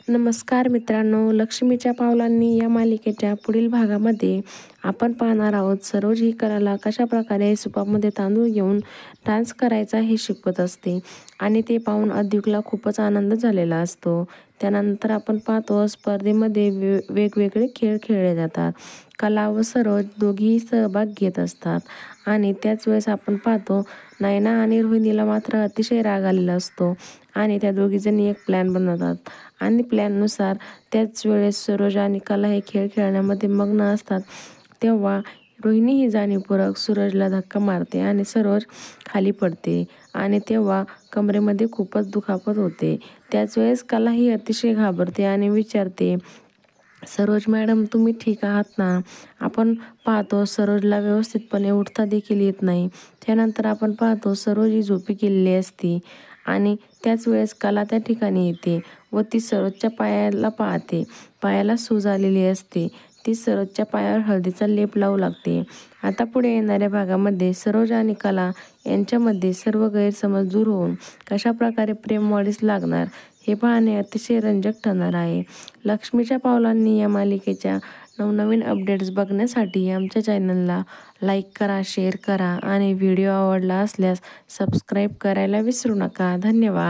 नमस्कार मित्रांनो, लक्ष्मीच्या पावलांनी या मालिकेच्या पुढील भागामध्ये आपण पाहणार आहोत सरोज ही कलाला कशाप्रकारे सुपामध्ये तांदूळ घेऊन डान्स करायचा हे शिकवत असते आणि ते पाहून अद्विकला खूपच आनंद झालेला असतो. त्यानंतर आपण पाहतो स्पर्धेमध्ये वेगवेगळे खेळ खेळले जातात. कला व सरोज दोघीही सहभाग घेत असतात आणि त्याच वेळेस आपण पाहतो नयना आणि रोहिणीला मात्र अतिशय राग आलेला असतो आणि त्या दोघीजणी एक प्लॅन बनवतात आणि प्लॅननुसार त्याच वेळेस सरोज आणि कला हे खेळ खेळण्यामध्ये मग्न असतात. तेव्हा रोहिणी ही जाणीवपूर्वक सूरजला धक्का मारते आणि सरोज खाली पडते आणि तेव्हा कमरेमध्ये खूपच दुखापत होते. त्याच वेळेस कला ही अतिशय घाबरते आणि विचारते, सरोज मॅडम तुम्ही ठीक आहात ना? आपण पाहतो सरोजला व्यवस्थितपणे उठता देखील येत नाही. त्यानंतर आपण पाहतो सरोज ही झोपी गेलेली असते आणि त्याच वेळेस कला त्या ठिकाणी येते व ती सरोजच्या पायाला पाहते. पायाला सूज आलेली असते. ती सरोजच्या पायावर हळदीचा लेप लावू लागते. आता पुढे येणाऱ्या भागामध्ये सरोज आणि कला यांच्यामध्ये सर्व गैरसमज दूर होऊन कशाप्रकारे प्रेम वाढीस लागणार हे पाहणे अतिशय रंजक ठरणार आहे. लक्ष्मीच्या पावलांनी या मालिकेच्या नवनवीन अपडेट्स बघण्यासाठी आमच्या चॅनलला लाईक करा, शेअर करा आणि व्हिडिओ आवडला असल्यास सबस्क्राईब करायला विसरू नका. धन्यवाद.